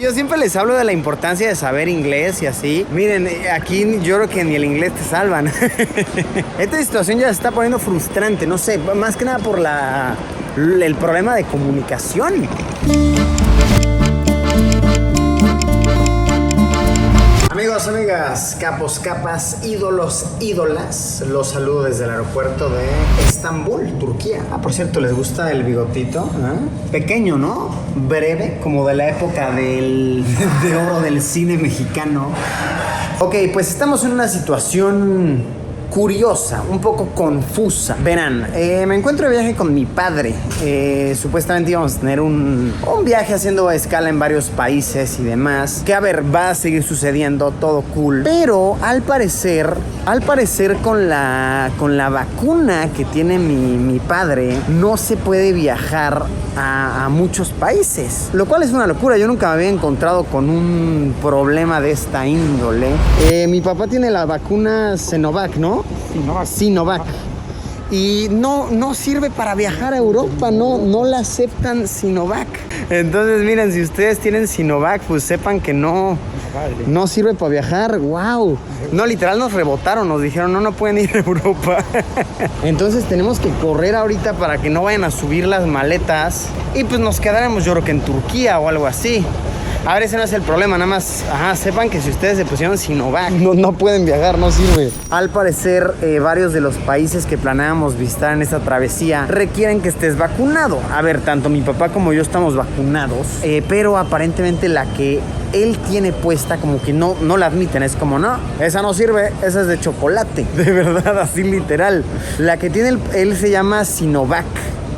yo siempre les hablo de la importancia de saber inglés y así. Miren, aquí yo creo que ni el inglés te salvan. Esta situación ya se está poniendo frustrante, no sé, más que nada por el problema de comunicación. Amigos, amigas, capos, capas, ídolos, ídolas, los saludo desde el aeropuerto de Estambul, Turquía. Por cierto, ¿les gusta el bigotito? Pequeño, ¿no? Breve, como de la época de oro del cine mexicano. Ok, pues estamos en una situación curiosa, un poco confusa. Verán, me encuentro de viaje con mi padre. Supuestamente íbamos a tener un viaje haciendo escala en varios países y demás. Que a ver, va a seguir sucediendo, todo cool. Pero al parecer con la vacuna que tiene mi padre, no se puede viajar a muchos países. Lo cual es una locura. Yo nunca me había encontrado con un problema de esta índole. Mi papá tiene la vacuna Sinovac, ¿no? Sinovac. Y no sirve para viajar a Europa, no la aceptan Sinovac. Entonces, miren, si ustedes tienen Sinovac, pues sepan que no sirve para viajar. ¡Wow! No, literal nos rebotaron, nos dijeron, no pueden ir a Europa. Entonces tenemos que correr ahorita para que no vayan a subir las maletas y pues nos quedaremos, yo creo que en Turquía o algo así. A ver, ese no es el problema, nada más, sepan que si ustedes se pusieron Sinovac, no pueden viajar, no sirve. Al parecer, varios de los países que planeábamos visitar en esta travesía requieren que estés vacunado. A ver, tanto mi papá como yo estamos vacunados, pero aparentemente la que él tiene puesta como que no la admiten, es como, no, esa no sirve, esa es de chocolate, de verdad, así literal. La que tiene él se llama Sinovac.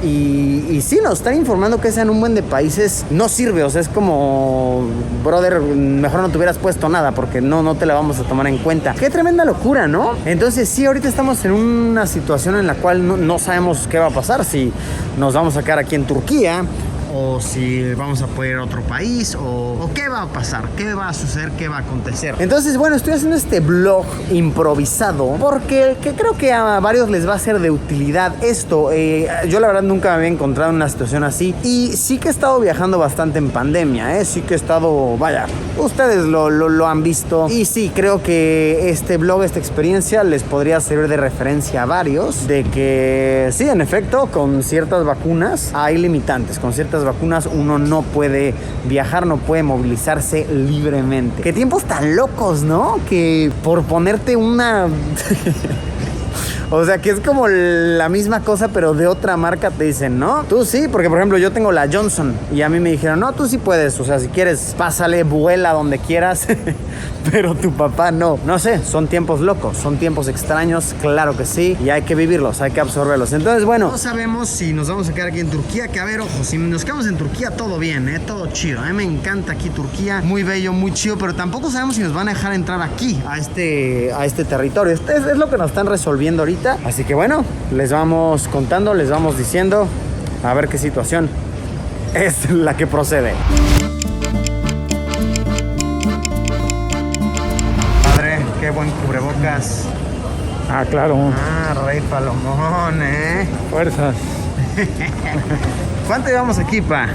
Y sí, nos están informando que esa en un buen de países no sirve, o sea, es como, brother, mejor no te hubieras puesto nada porque no te la vamos a tomar en cuenta. Qué tremenda locura, ¿no? Entonces sí, ahorita estamos en una situación en la cual no sabemos qué va a pasar, si nos vamos a quedar aquí en Turquía o si vamos a poder ir a otro país o qué va a pasar, qué va a suceder, qué va a acontecer. Entonces, bueno, estoy haciendo este vlog improvisado porque creo que a varios les va a ser de utilidad esto. Yo la verdad nunca me había encontrado en una situación así y sí que he estado viajando bastante en pandemia, sí que he estado, vaya, ustedes lo han visto y sí, creo que este vlog, esta experiencia les podría servir de referencia a varios de que sí, en efecto, con ciertas vacunas hay limitantes, con ciertas vacunas uno no puede viajar, no puede movilizarse libremente. Qué tiempos tan locos, ¿no? Que por ponerte una... O sea, que es como la misma cosa, pero de otra marca te dicen, ¿no? Tú sí, porque por ejemplo yo tengo la Johnson y a mí me dijeron, no, tú sí puedes, o sea, si quieres, pásale, vuela donde quieras, pero tu papá no. No sé, son tiempos locos, son tiempos extraños, claro que sí, y hay que vivirlos, hay que absorberlos. Entonces, bueno, no sabemos si nos vamos a quedar aquí en Turquía, que a ver, ojo, si nos quedamos en Turquía, todo bien, todo chido. A mí me encanta aquí Turquía, muy bello, muy chido, pero tampoco sabemos si nos van a dejar entrar aquí, a este territorio. Es lo que nos están resolviendo ahorita. Así que bueno, les vamos contando, les vamos diciendo a ver qué situación es la que procede. Padre, qué buen cubrebocas. Claro. Rey Palomón, Fuerzas. ¿Cuánto llevamos aquí, pa?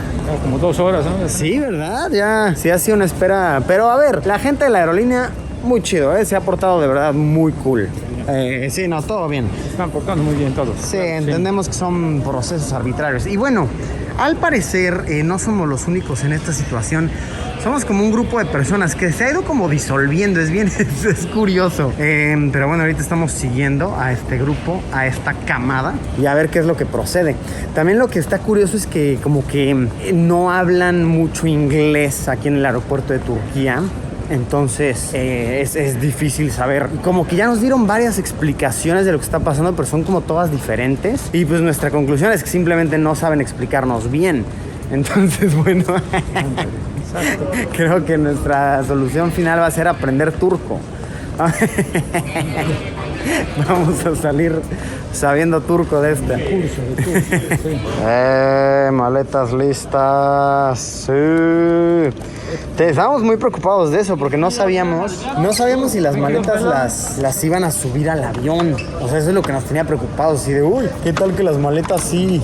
Como 2 horas, ¿no? Sí, ¿verdad? Ya, sí ha sido una espera. Pero a ver, la gente de la aerolínea, muy chido, se ha portado de verdad muy cool. Sí, no, todo bien. Están portando muy bien todos. Sí, entendemos que son procesos arbitrarios. Y bueno, al parecer no somos los únicos en esta situación. Somos como un grupo de personas que se ha ido como disolviendo. Es curioso. Pero bueno, ahorita estamos siguiendo a este grupo, a esta camada, y a ver qué es lo que procede. También lo que está curioso es que como que no hablan mucho inglés aquí en el aeropuerto de Turquía. Entonces es difícil saber. Como que ya nos dieron varias explicaciones de lo que está pasando, pero son como todas diferentes. Y pues nuestra conclusión es que simplemente no saben explicarnos bien. Entonces, bueno, creo que nuestra solución final va a ser aprender turco. Vamos a salir sabiendo turco de este. Curso de turco, sí. Maletas listas. Sí. Estábamos muy preocupados de eso porque no sabíamos si las maletas las iban a subir al avión. O sea, eso es lo que nos tenía preocupados. Y de, uy, ¿qué tal que las maletas sí?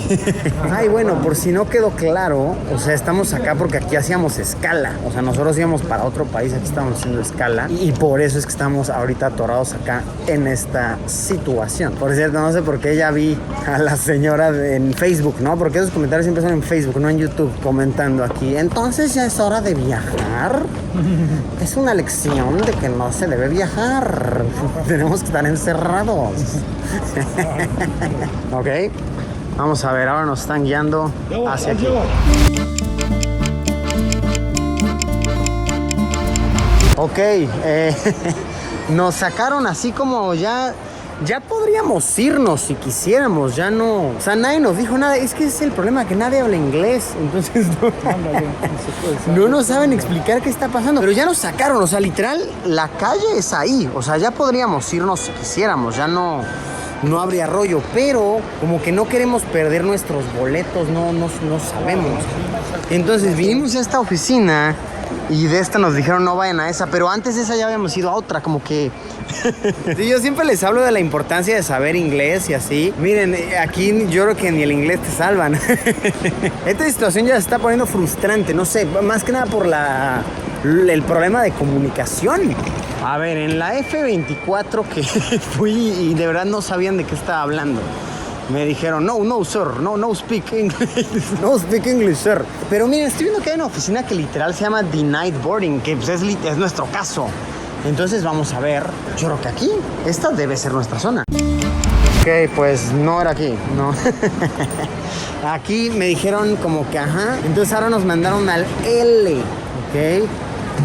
Ay, bueno, por si no quedó claro, o sea, estamos acá porque aquí hacíamos escala. O sea, nosotros íbamos para otro país, aquí estamos haciendo escala. Y por eso es que estamos ahorita atorados acá en esta situación. Por cierto, no sé por qué ya vi a la señora en Facebook, ¿no? Porque esos comentarios siempre son en Facebook, no en YouTube, comentando aquí. Entonces ya es hora de viajar. Es una lección de que no se debe viajar. Tenemos que estar encerrados. Ok. Vamos a ver, ahora nos están guiando hacia aquí. Ok, nos sacaron así como ya podríamos irnos si quisiéramos, ya no. O sea, nadie nos dijo nada. Es que ese es el problema, que nadie habla inglés. Entonces no nos saben explicar qué está pasando. Pero ya nos sacaron, o sea, literal, la calle es ahí. O sea, ya podríamos irnos si quisiéramos, ya no habría rollo. Pero como que no queremos perder nuestros boletos, no sabemos. Entonces vinimos a esta oficina y de esta nos dijeron no vayan a esa, pero antes de esa ya habíamos ido a otra, como que... Sí, yo siempre les hablo de la importancia de saber inglés y así. Miren, aquí yo creo que ni el inglés te salvan. Esta situación ya se está poniendo frustrante, no sé, más que nada por el problema de comunicación. A ver, en la F24 que fui y de verdad no sabían de qué estaba hablando. Me dijeron, no, sir, no speak English. No speak English, sir. Pero miren, estoy viendo que hay una oficina que literal se llama Denied Boarding, que pues, es nuestro caso. Entonces vamos a ver, yo creo que aquí, esta debe ser nuestra zona. Ok, pues no era aquí, no. Aquí me dijeron como que ajá. Entonces ahora nos mandaron al L, ok.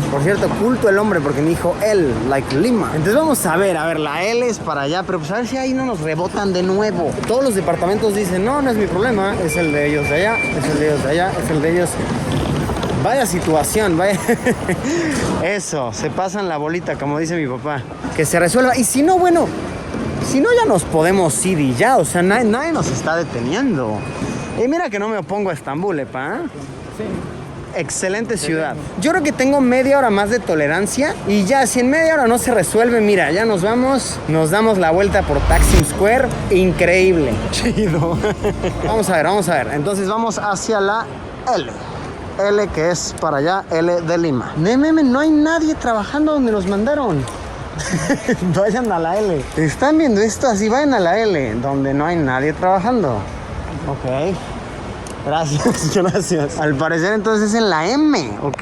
Por cierto, culto el hombre porque me dijo L, like Lima. Entonces vamos a ver, la L es para allá, pero pues a ver si ahí no nos rebotan de nuevo. Todos los departamentos dicen, no es mi problema, es el de ellos de allá, es el de ellos de allá, es el de ellos. Vaya situación, vaya. Eso, se pasan la bolita, como dice mi papá. Que se resuelva. Y si no, bueno, si no ya nos podemos ir y ya, o sea, nadie nos está deteniendo. Y mira que no me opongo a Estambul, ¿pa? Sí. Excelente ciudad. Yo creo que tengo media hora más de tolerancia y ya, si en media hora no se resuelve, mira, ya nos vamos, nos damos la vuelta por Taksim Square. Increíble. Chido. Vamos a ver. Entonces vamos hacia la L. L que es para allá, L de Lima. No hay nadie trabajando donde nos mandaron. Vayan a la L. ¿Están viendo esto? Así vayan a la L, donde no hay nadie trabajando. Ok. Gracias. Al parecer entonces es en la M. Ok,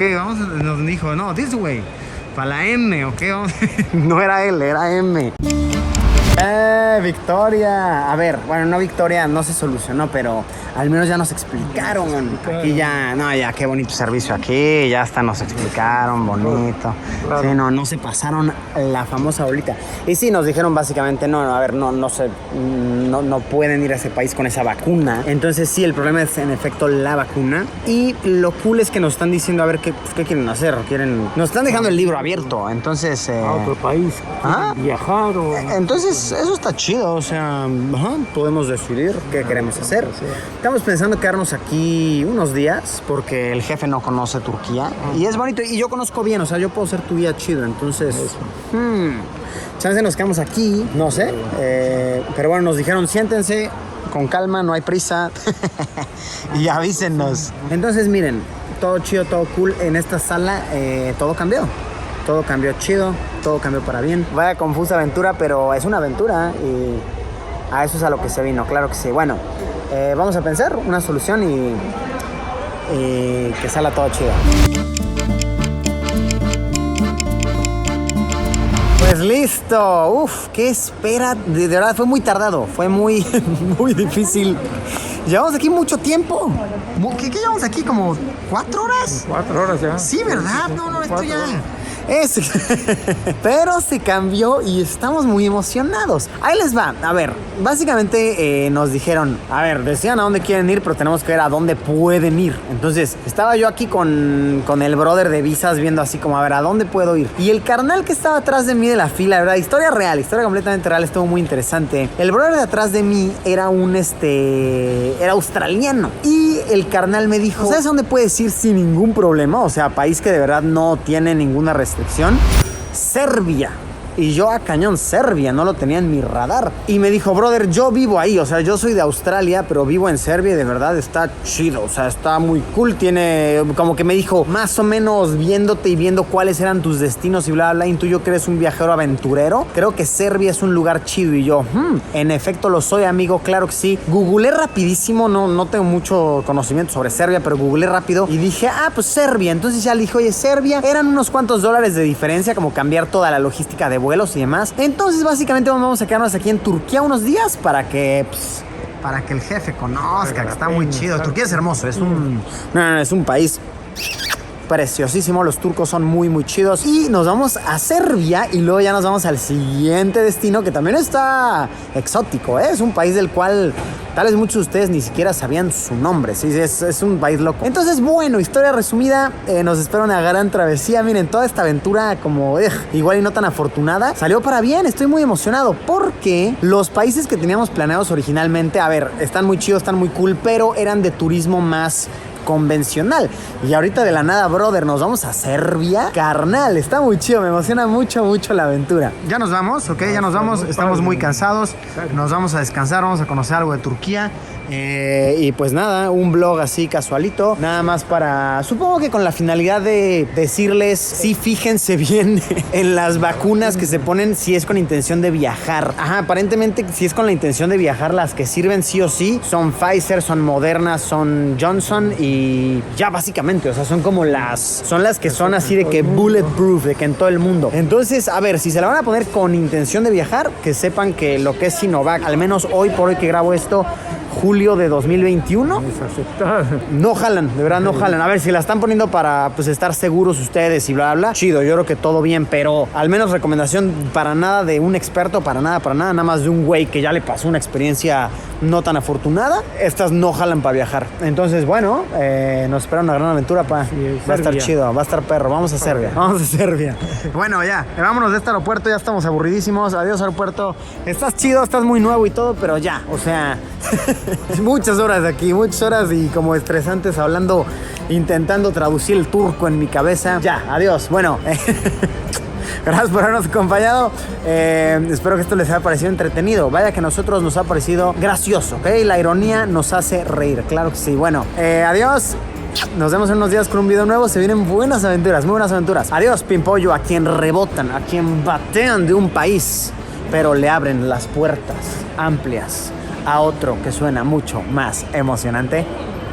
nos dijo, no, this way. Para la M, ok, vamos. No era L, era M. Victoria. A ver, bueno, no Victoria, no se solucionó, pero al menos ya nos explicaron. Aquí ya, qué bonito servicio aquí, ya hasta nos explicaron, bonito. Sí, no se pasaron la famosa bolita. Y sí, nos dijeron básicamente, no pueden ir a ese país con esa vacuna. Entonces sí, el problema es en efecto la vacuna. Y lo cool es que nos están diciendo, a ver, ¿qué quieren hacer? Nos están dejando el libro abierto, entonces... a otro país, viajar o... Entonces, eso está chido, o sea, podemos decidir qué queremos hacer. Estamos pensando quedarnos aquí unos días porque el jefe no conoce Turquía y es bonito y yo conozco bien, o sea, yo puedo ser tu guía chido, entonces, chance nos quedamos aquí, no sé, pero bueno, nos dijeron siéntense con calma, no hay prisa y avísennos. Entonces, miren, todo chido, todo cool en esta sala, todo cambió. Todo cambió chido, todo cambió para bien. Vaya confusa aventura, pero es una aventura y a eso es a lo que se vino, claro que sí. Bueno, vamos a pensar una solución y que salga todo chido. Pues listo. Uf, qué espera. De verdad fue muy tardado, fue muy difícil. Llevamos aquí mucho tiempo. ¿Qué llevamos aquí? ¿Como 4 horas? 4 horas ya. Sí, ¿verdad? No, esto ya... Pero se cambió y estamos muy emocionados. Ahí les va. A ver, básicamente nos dijeron, a ver, decían a dónde quieren ir, pero tenemos que ver a dónde pueden ir. Entonces, estaba yo aquí con el brother de visas viendo así como, a ver, ¿a dónde puedo ir? Y el carnal que estaba atrás de mí de la fila, ¿verdad? Historia real, historia completamente real, estuvo muy interesante. El brother de atrás de mí era era australiano. Y el carnal me dijo, ¿sabes a dónde puedes ir sin ningún problema? O sea, país que de verdad no tiene ninguna restricción. Serbia. Y yo a cañón, Serbia, no lo tenía en mi radar. Y me dijo, brother, yo vivo ahí, o sea, yo soy de Australia, pero vivo en Serbia y de verdad está chido, o sea, está muy cool. Tiene, como que me dijo, más o menos viéndote y viendo cuáles eran tus destinos y bla, bla, intuyo que eres un viajero aventurero. Creo que Serbia es un lugar chido. Y yo, en efecto lo soy, amigo, claro que sí. Googleé rapidísimo, no tengo mucho conocimiento sobre Serbia, pero googleé rápido y dije, pues Serbia. Entonces ya le dije, oye, Serbia, eran unos cuantos dólares de diferencia, como cambiar toda la logística de vuelos y demás. Entonces básicamente vamos a quedarnos aquí en Turquía unos días para que el jefe conozca, que está muy chido. Turquía es hermoso, es un país preciosísimo. Los turcos son muy muy chidos. Y nos vamos a Serbia y luego ya nos vamos al siguiente destino, que también está exótico, ¿eh? Es un país del cual tal vez muchos de ustedes ni siquiera sabían su nombre. Sí, es un país loco. Entonces, bueno, historia resumida, nos espera una gran travesía. Miren, toda esta aventura como igual y no tan afortunada salió para bien. Estoy muy emocionado porque los países que teníamos planeados originalmente, a ver, están muy chidos, están muy cool, pero eran de turismo más convencional. Y ahorita de la nada, brother, nos vamos a Serbia. Carnal, está muy chido, me emociona mucho la aventura. Ya nos vamos, ¿ok? Ya nos vamos, estamos muy cansados. Nos vamos a descansar, vamos a conocer algo de Turquía. Y pues nada, un vlog así casualito, nada más para, supongo que con la finalidad de decirles, sí, fíjense bien en las vacunas que se ponen si es con intención de viajar. Ajá, aparentemente si es con la intención de viajar, las que sirven sí o sí son Pfizer, son Moderna, son Johnson y ya básicamente, o sea, son como las que son así de que bulletproof, de que en todo el mundo. Entonces, a ver, si se la van a poner con intención de viajar, que sepan que lo que es Sinovac, al menos hoy por hoy que grabo esto, julio de 2021, no jalan, de verdad no jalan. A ver, si la están poniendo para pues estar seguros ustedes y bla, bla, chido, yo creo que todo bien, pero al menos recomendación para nada de un experto, para nada más de un güey que ya le pasó una experiencia no tan afortunada. Estas no jalan para viajar. Entonces, bueno, nos espera una gran aventura, pa. Sí, va a estar chido, va a estar perro. Vamos a Serbia. Bueno, ya, vámonos de este aeropuerto, ya estamos aburridísimos. Adiós, aeropuerto. Estás chido, estás muy nuevo y todo, pero ya, o sea, muchas horas de aquí, muchas horas y como estresantes hablando, intentando traducir el turco en mi cabeza. Ya, adiós. Bueno, gracias por habernos acompañado. Espero que esto les haya parecido entretenido. Vaya que a nosotros nos ha parecido gracioso, ¿ok? La ironía nos hace reír, claro que sí. Bueno, adiós. Nos vemos en unos días con un video nuevo. Se vienen buenas aventuras, muy buenas aventuras. Adiós, pimpollo, a quien rebotan, a quien batean de un país, pero le abren las puertas amplias a otro que suena mucho más emocionante.